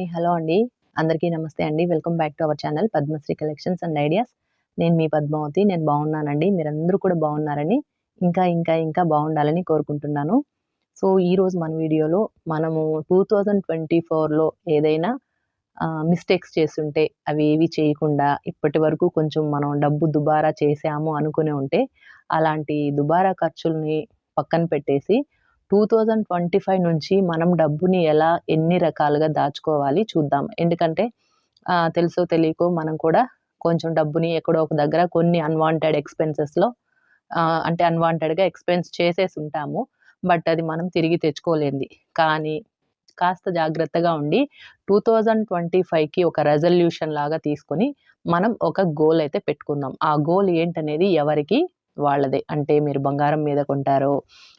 Hi! Hello అండి. అందరికీ నమస్తే అండి. Welcome back to our channel Padmashri collections and ideas. నేను మీ పద్మావతి. నేను బాగున్నానండి. మీరందరూ కూడా బాగున్నారని, ఇంకా బాగుండాలని కోరుకుంటున్నాను. సో, ఈరోజు మన వీడియోలో మనము 2024లో ఏదైనా మిస్టేక్స్ చేసుంటే అవి ఏవి చేయకుండా ఇప్పటి వరకు కొంచెం మనం డబ్బు దుబారా చేశాము అనుకుని ఉంటే, అలాంటి దుబారా ఖర్చుల్ని పక్కన పెట్టేసి 2025 నుంచి మనం డబ్బుని ఎన్ని రకాలుగా దాచుకోవాలి చూద్దాం. ఎందుకంటే తెలుసో తెలియకో మనం కూడా కొంచెం డబ్బుని ఎక్కడో ఒక దగ్గర కొన్ని అన్‌వాంటెడ్ ఎక్స్‌పెన్సెస్‌లో అంటే అన్‌వాంటెడ్‌గా ఎక్స్‌పెన్స్ చేసేసుంటాము. బట్ అది మనం తిరిగి తెచ్చుకోలేనిది. కానీ కాస్త జాగ్రత్తగా ఉండి 2025కి ఒక రెజల్యూషన్ లాగా తీసుకొని మనం ఒక గోల్ అయితే పెట్టుకుందాం. ఆ గోల్ ఏంటనేది ఎవరికి వాళ్ళదే. అంటే మీరు బంగారం మీద కొంటారో,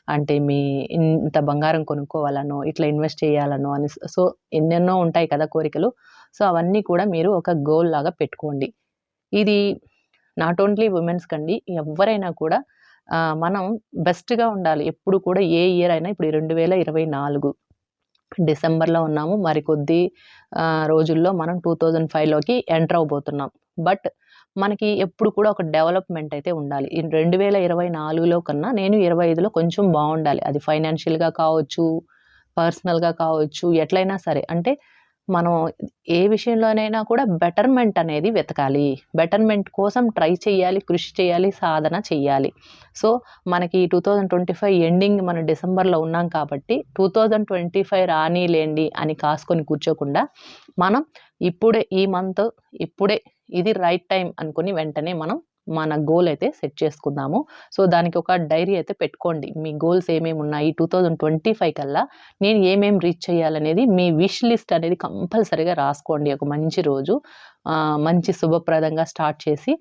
అంటే మీ ఇంత బంగారం కొనుక్కోవాలనో, ఇట్లా ఇన్వెస్ట్ చేయాలనో అని సో, ఎన్నెన్నో ఉంటాయి కదా కోరికలు. సో, అవన్నీ కూడా మీరు ఒక గోల్ లాగా పెట్టుకోండి. ఇది నాట్ ఓన్లీ వుమెన్స్ కండి. ఎవ్వరైనా కూడా మనం బెస్ట్‌గా ఉండాలి. ఎప్పుడు కూడా ఏ ఇయర్ అయినా ఇప్పుడు 2024 డిసెంబర్‌లో ఉన్నాము. మరికొద్ది రోజుల్లో మనం 2005లోకి ఎంటర్ అవ్వబోతున్నాం. బట్ మనకి ఎప్పుడు కూడా ఒక డెవలప్‌మెంట్ అయితే ఉండాలి. ఈ 2024లో కన్నా నేను 25లో కొంచెం బావుండాలి. అది ఫైనాన్షియల్‌గా కావచ్చు, పర్సనల్‌గా కావచ్చు, ఎట్లైనా సరే. అంటే మనం ఏ విషయంలోనైనా కూడా బెటర్‌మెంట్ అనేది వెతకాలి. బెటర్‌మెంట్ కోసం ట్రై చేయాలి, కృషి చేయాలి, సాధన చెయ్యాలి. సో, మనకి 2025 ఎండింగ్ మనం డిసెంబర్‌లో ఉన్నాం కాబట్టి 2025 రానీలెండి అని కాసుకొని కూర్చోకుండా, మనం ఇప్పుడే ఈ మంత్ ఇప్పుడే ఇది రైట్ టైమ్ అనుకుని వెంటనే మనం మన గోల్ అయితే సెట్ చేసుకుందాము. సో, దానికి ఒక డైరీ అయితే పెట్టుకోండి. మీ గోల్స్ ఏమేమి ఉన్నాయి 2025 కల్లా నేను ఏమేం రీచ్ చేయాలనేది మీ విష్ లిస్ట్ అనేది కంపల్సరీగా రాసుకోండి. ఒక మంచి రోజు మంచి శుభప్రదంగా స్టార్ట్ చేసి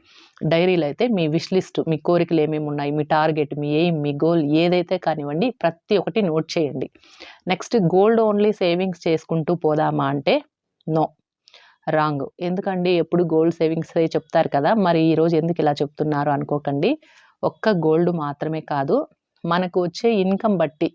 డైరీలో అయితే మీ విష్ లిస్ట్, మీ కోరికలు ఏమేమి ఉన్నాయి, మీ టార్గెట్, మీ ఎయిమ్, మీ గోల్ ఏదైతే కానివ్వండి ప్రతి ఒక్కటి నోట్ చేయండి. నెక్స్ట్ గోల్డ్ ఓన్లీ సేవింగ్స్ చేసుకుంటూ పోదామా అంటే నో. రాంగ్. ఎందుకండి ఎప్పుడు గోల్డ్ సేవింగ్సే చెప్తారు కదా! మరి ఈరోజు ఎందుకు ఇలా చెప్తున్నారు అనుకోకండి. ఒక్క గోల్డ్ మాత్రమే కాదు, మనకు వచ్చే ఇన్‌కమ్ బట్టి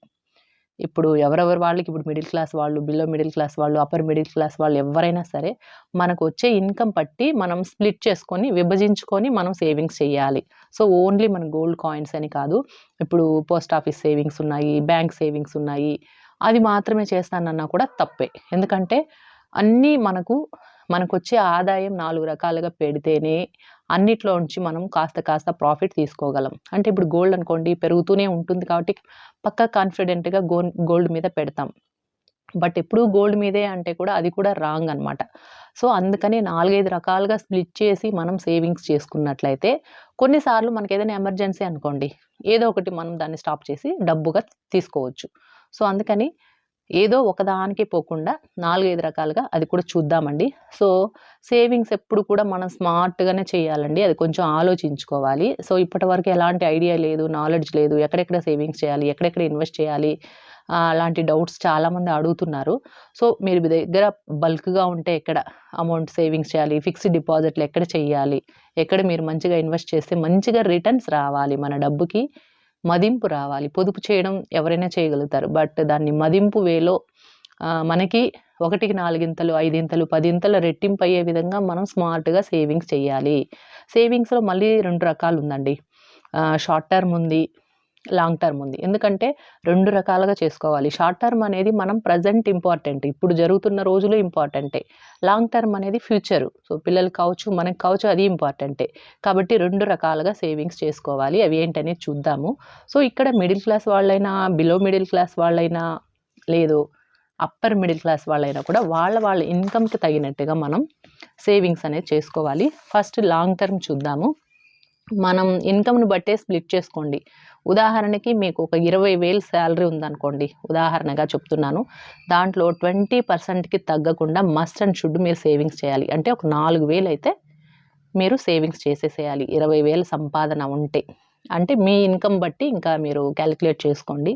ఇప్పుడు ఎవరెవరి వాళ్ళకి ఇప్పుడు మిడిల్ క్లాస్ వాళ్ళు, బిలో మిడిల్ క్లాస్ వాళ్ళు, అప్పర్ మిడిల్ క్లాస్ వాళ్ళు ఎవ్వరైనా సరే మనకొచ్చే ఇన్‌కమ్ బట్టి మనం స్ప్లిట్ చేసుకొని, విభజించుకొని మనం సేవింగ్స్ చేయాలి. సో, ఓన్లీ మన గోల్డ్ కాయిన్స్ అని కాదు. ఇప్పుడు పోస్ట్ ఆఫీస్ సేవింగ్స్ ఉన్నాయి, బ్యాంక్ సేవింగ్స్ ఉన్నాయి. అది మాత్రమే చేస్తానన్నా కూడా తప్పే. ఎందుకంటే అన్నీ మనకొచ్చే ఆదాయం 4 రకాలుగా పెడితేనే అన్నిట్లోంచి మనం కాస్త ప్రాఫిట్ తీసుకోగలం. అంటే ఇప్పుడు గోల్డ్ అనుకోండి పెరుగుతూనే ఉంటుంది కాబట్టి పక్కా కాన్ఫిడెంట్‌గా గోల్డ్ మీద పెడతాం. బట్ ఎప్పుడు గోల్డ్ మీదే అంటే కూడా అది కూడా రాంగ్ అనమాట. సో, అందుకని 4, 5 రకాలుగా స్ప్లిట్ చేసి మనం సేవింగ్స్ చేసుకున్నట్లయితే కొన్నిసార్లు మనకేదైనా ఎమర్జెన్సీ అనుకోండి. ఏదో ఒకటి మనం దాన్ని స్టాప్ చేసి డబ్బుగా తీసుకోవచ్చు. సో, అందుకని ఏదో ఒకదానికి పోకుండా 4, 5 రకాలుగా అది కూడా చూద్దామండి. సో, సేవింగ్స్ ఎప్పుడు కూడా మనం స్మార్ట్‌గానే చేయాలండి. అది కొంచెం ఆలోచించుకోవాలి. సో, ఇప్పటివరకు ఎలాంటి ఐడియా లేదు, నాలెడ్జ్ లేదు. ఎక్కడెక్కడ సేవింగ్స్ చేయాలి? ఎక్కడెక్కడ ఇన్వెస్ట్ చేయాలి? అలాంటి డౌట్స్ చాలామంది అడుగుతున్నారు. సో, మీరు మీ దగ్గర బల్క్‌గా ఉంటే ఎక్కడ అమౌంట్ సేవింగ్స్ చేయాలి? ఫిక్స్డ్ డిపాజిట్‌లు ఎక్కడ చేయాలి? ఎక్కడ మీరు మంచిగా ఇన్వెస్ట్ చేస్తే మంచిగా రిటర్న్స్ రావాలి మన డబ్బుకి మదింపు రావాలి. పొదుపు చేయడం ఎవరైనా చేయగలుగుతారు. బట్ దాన్ని మదింపు వేలో మనకి 1కి 4 5 10 రెట్టింపయ్యే విధంగా మనం స్మార్ట్‌గా సేవింగ్స్ చేయాలి. సేవింగ్స్‌లో మళ్ళీ 2 రకాలుందండి. షార్ట్ టర్మ్ ఉంది. లాంగ్ టర్మ్ ఉంది. ఎందుకంటే 2 రకాలుగా చేసుకోవాలి. షార్ట్ టర్మ్ అనేది మనం ప్రెజెంట్ ఇంపార్టెంట్. ఇప్పుడు జరుగుతున్న రోజులు ఇంపార్టెంటే. లాంగ్ టర్మ్ అనేది ఫ్యూచరు. సో, పిల్లలకి కావచ్చు, మనకు కావచ్చు అది ఇంపార్టెంటే. కాబట్టి 2 రకాలుగా సేవింగ్స్ చేసుకోవాలి. అవి ఏంటనేది చూద్దాము. సో, ఇక్కడ మిడిల్ క్లాస్ వాళ్ళైనా, బిలో మిడిల్ క్లాస్ వాళ్ళైనా, లేదు అప్పర్ మిడిల్ క్లాస్ వాళ్ళైనా కూడా వాళ్ళ ఇన్‌కమ్‌కి తగినట్టుగా మనం సేవింగ్స్ అనేది చేసుకోవాలి. ఫస్ట్ లాంగ్ టర్మ్ చూద్దాము. మనం ఇన్‌కమ్‌ని బట్టే స్ప్లిట్ చేసుకోండి. ఉదాహరణకి మీకు ఒక 20,000 సాలరీ ఉందనుకోండి. ఉదాహరణగా చెప్తున్నాను. దాంట్లో 20%కి తగ్గకుండా మస్ట్ అండ్ షుడ్ మీరు సేవింగ్స్ చేయాలి. అంటే ఒక 4,000 అయితే మీరు సేవింగ్స్ చేసేసేయాలి. 20,000 సంపాదన ఉంటే. అంటే మీ ఇన్‌కమ్ బట్టి ఇంకా మీరు కాలిక్యులేట్ చేసుకోండి.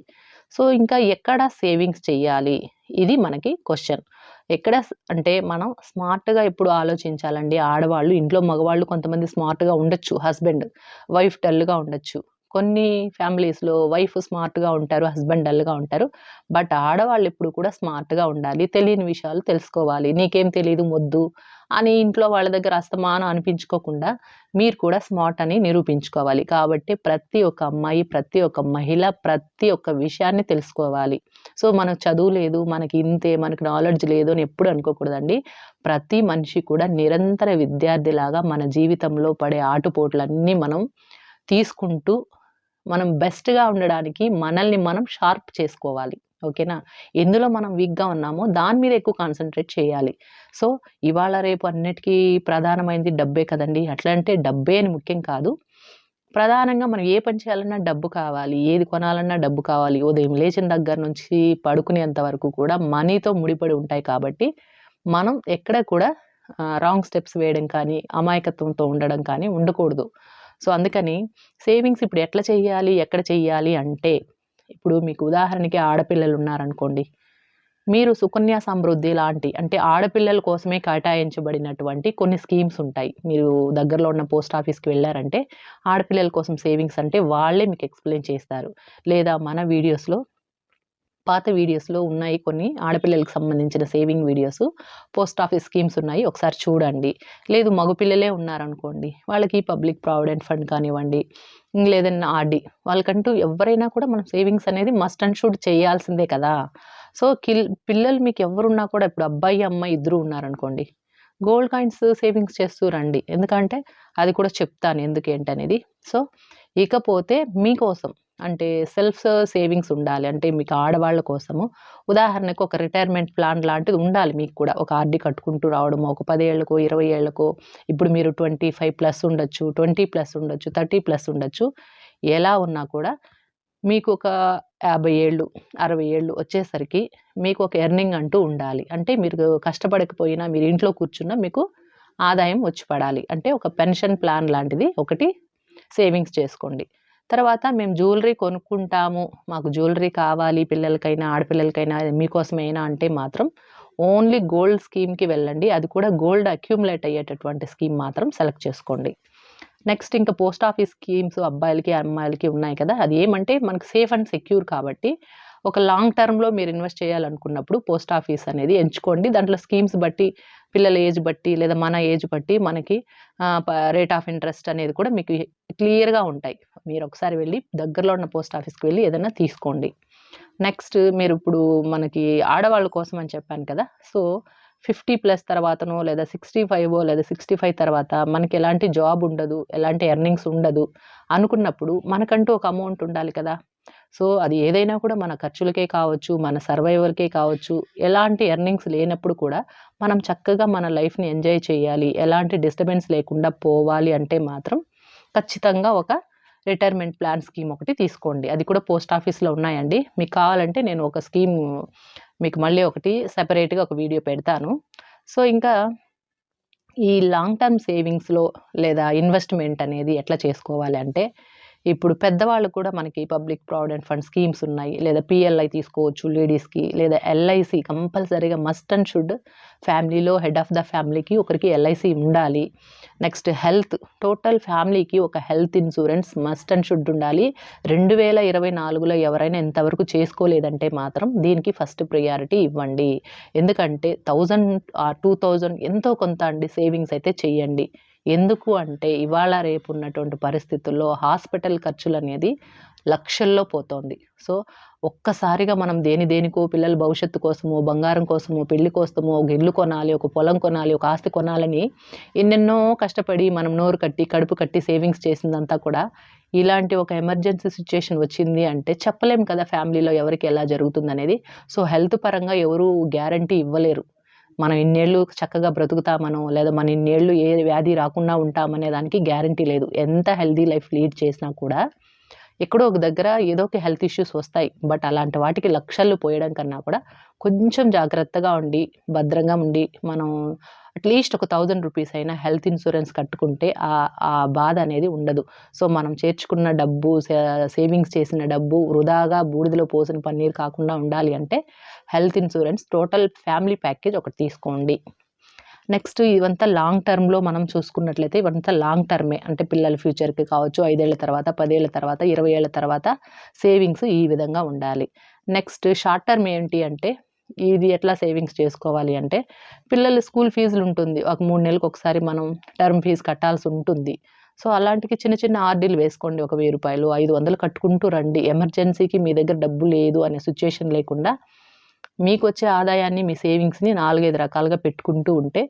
సో, ఇంకా ఎక్కడ సేవింగ్స్ చెయ్యాలి? ఇది మనకి క్వెషన్. ఎక్కడ అంటే మనం స్మార్ట్‌గా ఎప్పుడు ఆలోచించాలండి. ఆడవాళ్ళు ఇంట్లో మగవాళ్ళు కొంతమంది స్మార్ట్‌గా ఉండొచ్చు హస్బెండ్. వైఫ్ డల్‌గా ఉండొచ్చు. కొన్ని ఫ్యామిలీస్‌లో వైఫ్ స్మార్ట్‌గా ఉంటారు. హస్బెండ్ డల్‌గా ఉంటారు. బట్ ఆడవాళ్ళు ఎప్పుడు కూడా స్మార్ట్‌గా ఉండాలి. తెలియని విషయాలు తెలుసుకోవాలి. నీకేం తెలీదు మొద్దు అని ఇంట్లో వాళ్ళ దగ్గర అస్తమానం అనిపించుకోకుండా మీరు కూడా స్మార్ట్ అని నిరూపించుకోవాలి. కాబట్టి ప్రతి ఒక్క అమ్మాయి, ప్రతి ఒక్క మహిళ ప్రతి ఒక్క విషయాన్ని తెలుసుకోవాలి. సో, మనకు చదువు లేదు, మనకి ఇంతే, మనకు నాలెడ్జ్ లేదు అని ఎప్పుడు అనుకోకూడదండి. ప్రతి మనిషి కూడా నిరంతర విద్యార్థిలాగా మన జీవితంలో పడే ఆటుపోట్లన్నీ మనం తీసుకుంటూ, మనం బెస్ట్‌గా ఉండడానికి మనల్ని మనం షార్ప్ చేసుకోవాలి. ఓకేనా? ఎందులో మనం వీక్‌గా ఉన్నామో దాని మీద ఎక్కువ కాన్సంట్రేట్ చేయాలి. సో, ఇవాళ రేపు అన్నిటికీ ప్రధానమైనది డబ్బే కదండీ! అట్లా అంటే డబ్బే అని ముఖ్యం కాదు. ప్రధానంగా మనం ఏ పని చేయాలన్నా డబ్బు కావాలి. ఏది కొనాలన్నా డబ్బు కావాలి. ఉదయం లేచిన దగ్గర నుంచి పడుకునేంత వరకు కూడా మనీతో ముడిపడి ఉంటాయి కాబట్టి, మనం ఎక్కడ కూడా రాంగ్ స్టెప్స్ వేయడం కానీ, అమాయకత్వంతో ఉండడం కానీ ఉండకూడదు. సో, అందుకని సేవింగ్స్ ఇప్పుడు ఎట్లా చెయ్యాలి? ఎక్కడ చెయ్యాలి? అంటే, ఇప్పుడు మీకు ఉదాహరణకి ఆడపిల్లలున్నారనుకోండి. మీరు సుకన్య సమృద్ధి లాంటి అంటే ఆడపిల్లల కోసమే కేటాయించబడినటువంటి కొన్ని స్కీమ్స్ ఉంటాయి. మీరు దగ్గరలో ఉన్న పోస్ట్ ఆఫీస్‌కి వెళ్లారంటే, ఆడపిల్లల కోసం సేవింగ్స్ అంటే వాళ్ళే మీకు ఎక్స్‌ప్లెయిన్ చేస్తారు. లేదా మన వీడియోస్‌లో పాత వీడియోస్‌లో ఉన్నాయి కొన్ని ఆడపిల్లలకి సంబంధించిన saving videos. Post office schemes ఉన్నాయి. ఒకసారి చూడండి. లేదు మగపిల్లలే ఉన్నారనుకోండి. వాళ్ళకి పబ్లిక్ ప్రావిడెంట్ ఫండ్ కానివ్వండి, లేదన్నా ఆర్‌డి. వాళ్ళకంటూ ఎవ్వరైనా కూడా మనం సేవింగ్స్ అనేది మస్ట్ అండ్ షుడ్ చేయాల్సిందే కదా! సో, పిల్లలు మీకెవ్వరున్నా కూడా ఇప్పుడు అబ్బాయి, అమ్మాయి ఇద్దరు ఉన్నారనుకోండి. గోల్డ్ కాయిన్స్ సేవింగ్స్ చేస్తూ రండి. ఎందుకంటే అది కూడా చెప్తాను ఎందుకేంటనేది. సో, ఇకపోతే మీకోసం అంటే సెల్ఫ్ సేవింగ్స్ ఉండాలి. అంటే మీకు ఆడవాళ్ళ కోసము ఉదాహరణకు ఒక రిటైర్మెంట్ ప్లాన్ లాంటిది ఉండాలి మీకు కూడా. ఒక ఆర్‌డి కట్టుకుంటూ రావడమో, ఒక 10 ఏళ్ళకో, 20 ఏళ్ళకో ఇప్పుడు మీరు 25 ప్లస్ ఉండొచ్చు, 20 ప్లస్ ఉండొచ్చు, 30 ప్లస్ ఉండొచ్చు. ఎలా ఉన్నా కూడా మీకొక 50 ఏళ్ళు, 60 ఏళ్ళు వచ్చేసరికి మీకొక ఎర్నింగ్ అంటూ ఉండాలి. అంటే మీరు కష్టపడకపోయినా, మీరు ఇంట్లో కూర్చున్నా మీకు ఆదాయం వచ్చి పడాలి. అంటే ఒక పెన్షన్ ప్లాన్ లాంటిది ఒకటి సేవింగ్స్ చేసుకోండి. తర్వాత మేము జ్యువెలరీ కొనుక్కుంటాము. మాకు జ్యువెలరీ కావాలి పిల్లలకైనా, ఆడపిల్లలకైనా మీకోసమేనా అంటే మాత్రం ఓన్లీ గోల్డ్ స్కీమ్‌కి వెళ్ళండి. అది కూడా గోల్డ్ అక్యుములేట్ అయ్యేటటువంటి స్కీమ్ మాత్రం సెలెక్ట్ చేసుకోండి. నెక్స్ట్ ఇంకా పోస్ట్ ఆఫీస్ స్కీమ్స్ అబ్బాయిలకి, అమ్మాయిలకి ఉన్నాయి కదా! అది ఏమంటే మనకు సేఫ్ అండ్ సెక్యూర్ కాబట్టి, ఒక లాంగ్ టర్మ్‌లో మీరు ఇన్వెస్ట్ చేయాలనుకున్నప్పుడు పోస్ట్ ఆఫీస్ అనేది ఎంచుకోండి. దాంట్లో స్కీమ్స్ బట్టి, పిల్లల ఏజ్ బట్టి లేదా మన ఏజ్ బట్టి మనకి రేట్ ఆఫ్ ఇంట్రెస్ట్ అనేది కూడా మీకు క్లియర్‌గా ఉంటాయి. మీరొకసారి వెళ్లి దగ్గరలో ఉన్న పోస్ట్ ఆఫీస్‌కి వెళ్లి ఏదైనా తీసుకోండి. నెక్స్ట్ మీరిప్పుడు మనకి ఆడవాళ్ళ కోసం అని చెప్పాను కదా! సో, 50 ప్లస్ తర్వాతనో లేదా 65 లేదా 65 తర్వాత మనకెలాంటి జాబ్ ఉండదు. ఎలాంటి ఎర్నింగ్స్ ఉండదు. అనుకున్నప్పుడు మనకంటూ ఒక అమౌంట్ ఉండాలి కదా! సో, అది ఏదైనా కూడా మన ఖర్చులకే కావచ్చు, మన సర్వైవల్‌కే కావచ్చు, ఎలాంటి ఎర్నింగ్స్ లేనప్పుడు కూడా మనం చక్కగా మన లైఫ్‌ని ఎంజాయ్ చేయాలి. ఎలాంటి డిస్టర్బెన్స్ లేకుండా పోవాలి అంటే మాత్రం ఖచ్చితంగా ఒక రిటైర్మెంట్ ప్లాన్ స్కీమ్ ఒకటి తీసుకోండి. అది కూడా పోస్ట్ ఆఫీస్‌లో ఉన్నాయండి. మీకు కావాలంటే నేను ఒక స్కీమ్ మీకు మళ్ళీ ఒకటి సెపరేట్‌గా ఒక వీడియో పెడతాను. సో, ఇంకా ఈ లాంగ్ టర్మ్ సేవింగ్స్‌లో లేదా ఇన్వెస్ట్‌మెంట్ అనేది ఎట్లా చేసుకోవాలి అంటే, ఇప్పుడు పెద్దవాళ్ళు కూడా మనకి పబ్లిక్ ప్రావిడెంట్ ఫండ్ స్కీమ్స్ ఉన్నాయి. లేదా పీఎల్ఐ తీసుకోవచ్చు లేడీస్‌కి. లేదా ఎల్ఐసీ కంపల్సరీగా మస్ట్ అండ్ షుడ్ ఫ్యామిలీలో హెడ్ ఆఫ్ ద ఫ్యామిలీకి ఒకరికి ఎల్ఐసీ ఉండాలి. నెక్స్ట్ హెల్త్ టోటల్ ఫ్యామిలీకి ఒక health insurance must and should ఉండాలి. 2024లో ఎవరైనా ఇంతవరకు చేసుకోలేదంటే మాత్రం దీనికి ఫస్ట్ ప్రియారిటీ ఇవ్వండి. ఎందుకంటే 1000 2000 ఎంతో కొంత అండి సేవింగ్స్ అయితే చెయ్యండి. ఎందుకు అంటే ఇవాళ రేపు ఉన్నటువంటి పరిస్థితుల్లో హాస్పిటల్ ఖర్చులనేది లక్షల్లో పోతోంది. సో, ఒక్కసారిగా మనం దేనికో పిల్లల భవిష్యత్తు కోసమో, బంగారం కోసమో, పెళ్లి కోసమో, ఒక ఇల్లు కొనాలి, ఒక పొలం కొనాలి, ఒక ఆస్తి కొనాలని ఎన్నెన్నో కష్టపడి మనం నోరు కట్టి, కడుపు కట్టి సేవింగ్స్ చేసిందంతా కూడా ఇలాంటి ఒక ఎమర్జెన్సీ సిట్యుయేషన్ వచ్చింది అంటే చెప్పలేం కదా! ఫ్యామిలీలో ఎవరికి ఎలా జరుగుతుందనేది. సో, హెల్త్ పరంగా ఎవరు గ్యారంటీ ఇవ్వలేరు. మనం ఇన్నేళ్ళు చక్కగా బ్రతుకుతామనో, లేదా మన ఇన్నేళ్ళు ఏ వ్యాధి రాకుండా ఉంటామనే దానికి గ్యారంటీ లేదు. ఎంత హెల్తీ లైఫ్ లీడ్ చేసినా కూడా, ఎక్కడో ఒక దగ్గర ఏదో ఒక హెల్త్ ఇష్యూస్ వస్తాయి. బట్ అలాంటి వాటికి లక్షలు పోయడం కన్నా కూడా, కొంచెం జాగ్రత్తగా ఉండి, భద్రంగా ఉండి, మనం అట్‌లీస్ట్ ఒక 1000 రూపీస్ అయినా హెల్త్ ఇన్స్యూరెన్స్ కట్టుకుంటే ఆ బాధ అనేది ఉండదు. సో, మనం చేర్చుకున్న డబ్బు, సేవింగ్స్ చేసిన డబ్బు వృధాగా బూడిదలో పోసిన పన్నీర్ కాకుండా ఉండాలి అంటే, health insurance total family package ఒకటి తీసుకోండి. నెక్స్ట్ ఇవంతా లాంగ్ టర్మ్‌లో మనం చూసుకున్నట్లయితే ఇవంతా లాంగ్ టర్మే. అంటే పిల్లల ఫ్యూచర్‌కి కావచ్చు, 5 ఏళ్ల తర్వాత, 10 ఏళ్ల తర్వాత, 20 ఏళ్ల తర్వాత సేవింగ్స్ ఈ విధంగా ఉండాలి. నెక్స్ట్ షార్ట్ టర్మ్ ఏంటి అంటే ఇది ఎట్లా సేవింగ్స్ చేసుకోవాలి అంటే పిల్లల స్కూల్ ఫీజులుంటుంది. ఒక 3 నెలలకొకసారి మనం టర్మ్ ఫీజ్ కట్టాల్సుంటుంది. సో, అలాంటికి చిన్న చిన్న ఆర్‌డీలు వేసుకోండి. ఒక రూ. 1000, 500 కట్టుకుంటూ రండి. ఎమర్జెన్సీకి మీ దగ్గర డబ్బు లేదు అనే సిట్యుయేషన్ లేకుండా మీకొచ్చే ఆదాయాన్ని, మీ సేవింగ్స్‌ని 4, 5 రకాలుగా పెట్టుకుంటూ ఉంటే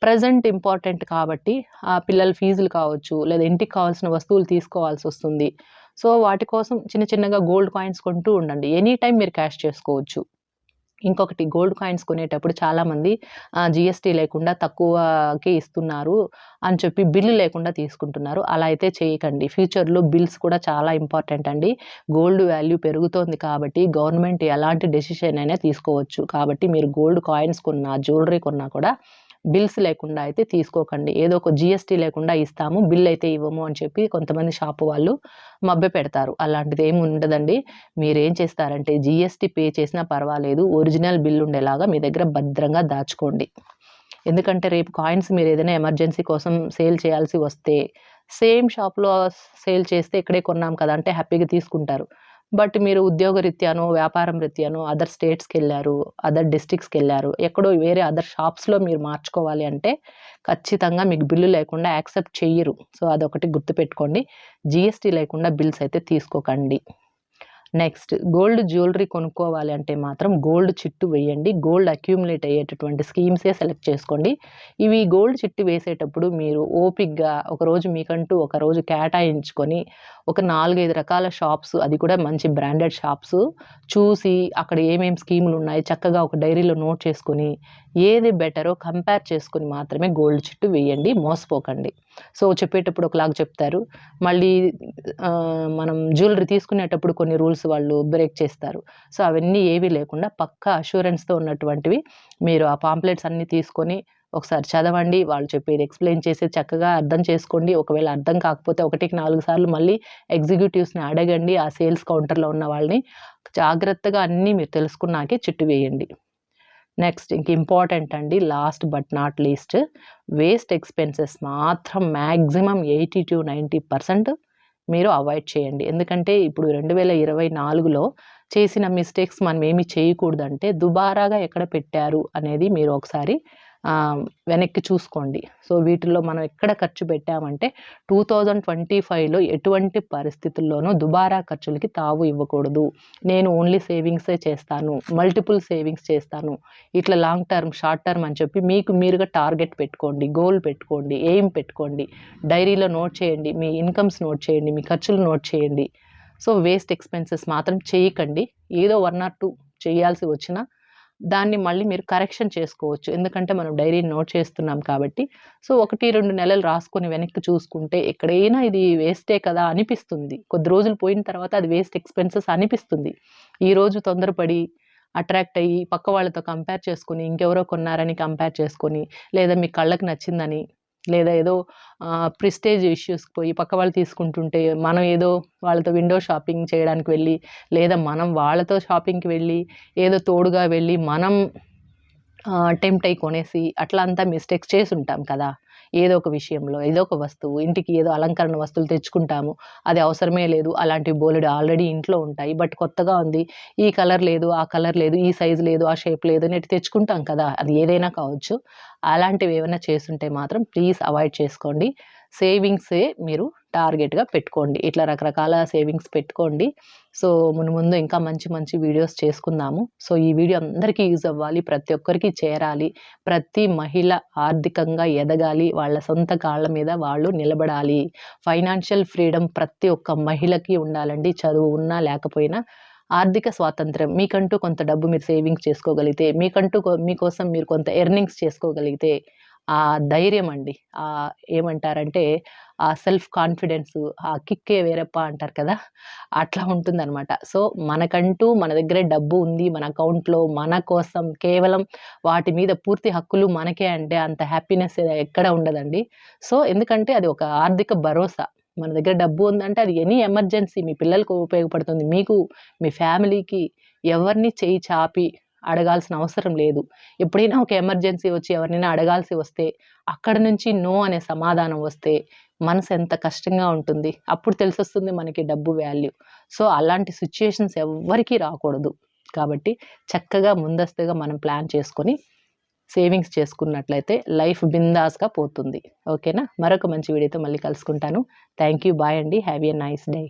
ప్రెజెంట్ ఇంపార్టెంట్ కాబట్టి ఆ పిల్లల ఫీజులు కావచ్చు, లేదా ఇంటికి కావాల్సిన వస్తువులు తీసుకోవాల్సొస్తుంది. సో, వాటి కోసం చిన్న చిన్నగా గోల్డ్ కాయిన్స్ కొంటూ ఉండండి. ఎనీ టైమ్ మీరు క్యాష్ చేసుకోవచ్చు. ఇంకొకటి గోల్డ్ కాయిన్స్ కొనేటప్పుడు చాలామంది జీఎస్టీ లేకుండా తక్కువకి ఇస్తున్నారు అని చెప్పి బిల్లు లేకుండా తీసుకుంటున్నారు. అలా అయితే చేయకండి. ఫ్యూచర్‌లో బిల్స్ కూడా చాలా ఇంపార్టెంట్ అండి. గోల్డ్ వాల్యూ పెరుగుతోంది కాబట్టి గవర్నమెంట్ ఎలాంటి డెసిషన్ అయినా తీసుకోవచ్చు. కాబట్టి మీరు గోల్డ్ కాయిన్స్ కొన్నా, జ్యువెల్లరీ కొన్నా కూడా బిల్స్ లేకుండా అయితే తీసుకోకండి. ఏదో ఒక జీఎస్టీ లేకుండా ఇస్తాము, బిల్ అయితే ఇవ్వము అని చెప్పి కొంతమంది షాపు వాళ్ళు మభ్యపెడతారు. అలాంటిదేమి ఉండదండి. మీరేం చేస్తారంటే జీఎస్టీ పే చేసినా పర్వాలేదు. ఒరిజినల్ బిల్ ఉండేలాగా మీ దగ్గర భద్రంగా దాచుకోండి. ఎందుకంటే రేపు కాయిన్స్ మీరేదైనా ఎమర్జెన్సీ కోసం సేల్ చేయాల్సి వస్తే, సేమ్ షాప్‌లో సేల్ చేస్తే ఇక్కడే కొన్నాం కదా! అంటే హ్యాపీగా తీసుకుంటారు. బట్ మీరు ఉద్యోగరీత్యానో, వ్యాపారం రీత్యానో అదర్ స్టేట్స్‌కెళ్లారు, అదర్ డిస్ట్రిక్ట్స్‌కెళ్లారు, ఎక్కడో వేరే అదర్ షాప్స్‌లో మీరు మార్చుకోవాలి అంటే ఖచ్చితంగా మీకు బిల్లు లేకుండా యాక్సెప్ట్ చెయ్యరు. సో, అదొకటి గుర్తుపెట్టుకోండి. జీఎస్టీ లేకుండా బిల్స్ అయితే తీసుకోకండి. నెక్స్ట్ గోల్డ్ జ్యువెల్లరీ కొనుక్కోవాలి అంటే మాత్రం గోల్డ్ చిట్టు వేయండి. గోల్డ్ అక్యూములేట్ అయ్యేటటువంటి స్కీమ్సే సెలెక్ట్ చేసుకోండి. ఇవి గోల్డ్ చిట్టు వేసేటప్పుడు మీరు ఓపికగా ఒకరోజు మీకంటూ ఒకరోజు కేటాయించుకొని ఒక 4, 5 రకాల షాప్స్, అది కూడా మంచి బ్రాండెడ్ షాప్స్ చూసి అక్కడ ఏమేం స్కీములున్నాయి చక్కగా ఒక డైరీలో నోట్ చేసుకొని ఏది బెటరో కంపేర్ చేసుకొని మాత్రమే గోల్డ్ చిట్టు వేయండి. మోసపోకండి. సో, చెప్పేటప్పుడు ఒకలాగా చెప్తారు. మళ్ళీ మనం జ్యువెల్లరీ తీసుకునేటప్పుడు కొన్ని రూల్స్ వాళ్ళు బ్రేక్ చేస్తారు. సో, అవన్నీ ఏవి లేకుండా పక్కా అష్యూరెన్స్‌తో ఉన్నటువంటివి మీరు ఆ పాంప్లెట్స్ అన్నీ తీసుకొని ఒకసారి చదవండి. వాళ్ళు చెప్పేది ఎక్స్‌ప్లెయిన్ చేసేది చక్కగా అర్థం చేసుకోండి. ఒకవేళ అర్థం కాకపోతే ఒకటికి 4 సార్లు మళ్ళీ ఎగ్జిక్యూటివ్స్‌ని అడగండి. ఆ సేల్స్ కౌంటర్‌లో ఉన్న వాళ్ళని. జాగ్రత్తగా అన్నీ మీరు తెలుసుకున్నాకే చిట్టు వేయండి. నెక్స్ట్ ఇంక ఇంపార్టెంట్ అండి. Last but not least waste expenses మాత్రం మాక్సిమం 80-90% మీరు అవాయిడ్ చేయండి. ఎందుకంటే ఇప్పుడు 2024లో చేసిన మిస్టేక్స్ మనమేమి చేయకూడదంటే దుబారాగా ఎక్కడ పెట్టారు అనేది మీరు ఒకసారి వెనక్కి చూసుకోండి. సో, వీటిల్లో మనం ఎక్కడ ఖర్చు పెట్టామంటే 2025లో ఎటువంటి పరిస్థితుల్లోనూ దుబారా ఖర్చులకి తావు ఇవ్వకూడదు. నేను ఓన్లీ సేవింగ్సే చేస్తాను, మల్టిపుల్ సేవింగ్స్ చేస్తాను, ఇట్లా లాంగ్ టర్మ్, షార్ట్ టర్మ్ అని చెప్పి మీకు మీరుగా టార్గెట్ పెట్టుకోండి, గోల్ పెట్టుకోండి, ఎయిమ్ పెట్టుకోండి. డైరీలో నోట్ చేయండి. మీ ఇన్‌కమ్స్ నోట్ చేయండి. మీ ఖర్చులు నోట్ చేయండి. సో, వేస్ట్ ఎక్స్‌పెన్సెస్ మాత్రం చేయకండి. ఏదో 1 ఆర్ 2 చేయాల్సి వచ్చినా దాన్ని మళ్ళీ మీరు కరెక్షన్ చేసుకోవచ్చు. ఎందుకంటే మనం డైరీని నోట్ చేస్తున్నాం కాబట్టి. సో, 1, 2 నెలలు రాసుకొని వెనక్కి చూసుకుంటే ఎక్కడైనా ఇది వేస్టే కదా అనిపిస్తుంది. కొద్ది రోజులు పోయిన తర్వాత అది వేస్ట్ ఎక్స్‌పెన్సెస్ అనిపిస్తుంది. ఈరోజు తొందరపడి అట్రాక్ట్ అయ్యి పక్క వాళ్ళతో కంపేర్ చేసుకొని, ఇంకెవరో కొన్నారని కంపేర్ చేసుకొని, లేదా మీ కళ్ళకి నచ్చిందని, లేదా ఏదో ప్రెస్టేజ్ ఇష్యూస్‌కి పోయి పక్క వాళ్ళు తీసుకుంటుంటే మనం ఏదో వాళ్ళతో విండో షాపింగ్ చేయడానికి వెళ్ళి, లేదా మనం వాళ్ళతో షాపింగ్‌కి వెళ్ళి, ఏదో తోడుగా వెళ్ళి మనం టెంప్ట్ అయ్యి కొనేసి అట్లా అంతా మిస్టేక్స్ చేసుంటాం కదా! ఏదో ఒక విషయంలో, ఏదో ఒక వస్తువు, ఇంటికి ఏదో అలంకరణ వస్తువులు తెచ్చుకుంటాము. అది అవసరమే లేదు. అలాంటివి బోలెడు ఆల్రెడీ ఇంట్లో ఉంటాయి. బట్ కొత్తగా ఉంది. ఈ కలర్ లేదు, ఆ కలర్ లేదు, ఈ సైజ్ లేదు, ఆ షేప్ లేదు అని తెచ్చుకుంటాం కదా! అది ఏదైనా కావచ్చు. అలాంటివి ఏమైనా చేసుంటే మాత్రం ప్లీజ్ అవాయిడ్ చేసుకోండి. సేవింగ్సే మీరు టార్గెట్‌గా పెట్టుకోండి. ఇట్లా రకరకాల సేవింగ్స్ పెట్టుకోండి. సో, మునుముందు ఇంకా మంచి మంచి వీడియోస్ చేసుకుందాము. సో, ఈ వీడియో అందరికీ యూజ్ అవ్వాలి. ప్రతి ఒక్కరికి చేరాలి. ప్రతి మహిళ ఆర్థికంగా ఎదగాలి. వాళ్ళ సొంత కాళ్ళ మీద వాళ్ళు నిలబడాలి. ఫైనాన్షియల్ ఫ్రీడమ్ ప్రతి ఒక్క మహిళకి ఉండాలండి. చదువు ఉన్నా లేకపోయినా ఆర్థిక స్వాతంత్ర్యం. మీకంటూ కొంత డబ్బు మీరు సేవింగ్స్ చేసుకోగలిగితే, మీకంటూ మీకోసం మీరు కొంత ఎర్నింగ్స్ చేసుకోగలిగితే, ఆ ధైర్యం అండి. ఏమంటారంటే ఆ సెల్ఫ్ కాన్ఫిడెన్సు, ఆ కిక్కే వేరప్పా అంటారు కదా! అట్లా ఉంటుందనమాట. సో, మనకంటూ మన దగ్గర డబ్బు ఉంది. మన అకౌంట్‌లో మన కోసం కేవలం వాటి మీద పూర్తి హక్కులు మనకే అంటే అంత హ్యాపీనెస్ ఎక్కడ ఉండదండి. సో, ఎందుకంటే అది ఒక ఆర్థిక భరోసా. మన దగ్గర డబ్బు ఉందంటే అది ఎనీ ఎమర్జెన్సీ మీ పిల్లలకు ఉపయోగపడుతుంది. మీకు, మీ ఫ్యామిలీకి ఎవరిని చెయ్యి చాపి అడగాల్సిన అవసరం లేదు. ఎప్పుడైనా ఒక ఎమర్జెన్సీ వచ్చి ఎవరినైనా అడగాల్సి వస్తే, అక్కడి నుంచి నో అనే సమాధానం వస్తే మనసు ఎంత కష్టంగా ఉంటుంది. అప్పుడు తెలిసొస్తుంది మనకి డబ్బు వాల్యూ. సో, అలాంటి సిట్యుయేషన్స్ ఎవ్వరికీ రాకూడదు. కాబట్టి చక్కగా ముందస్తుగా మనం ప్లాన్ చేసుకొని సేవింగ్స్ చేసుకున్నట్లయితే లైఫ్ బిందాస్‌గా పోతుంది. ఓకేనా? మరొక మంచి వీడియోతో మళ్ళీ కలుసుకుంటాను. Thank you. బాయ్ అండి. Have a nice day.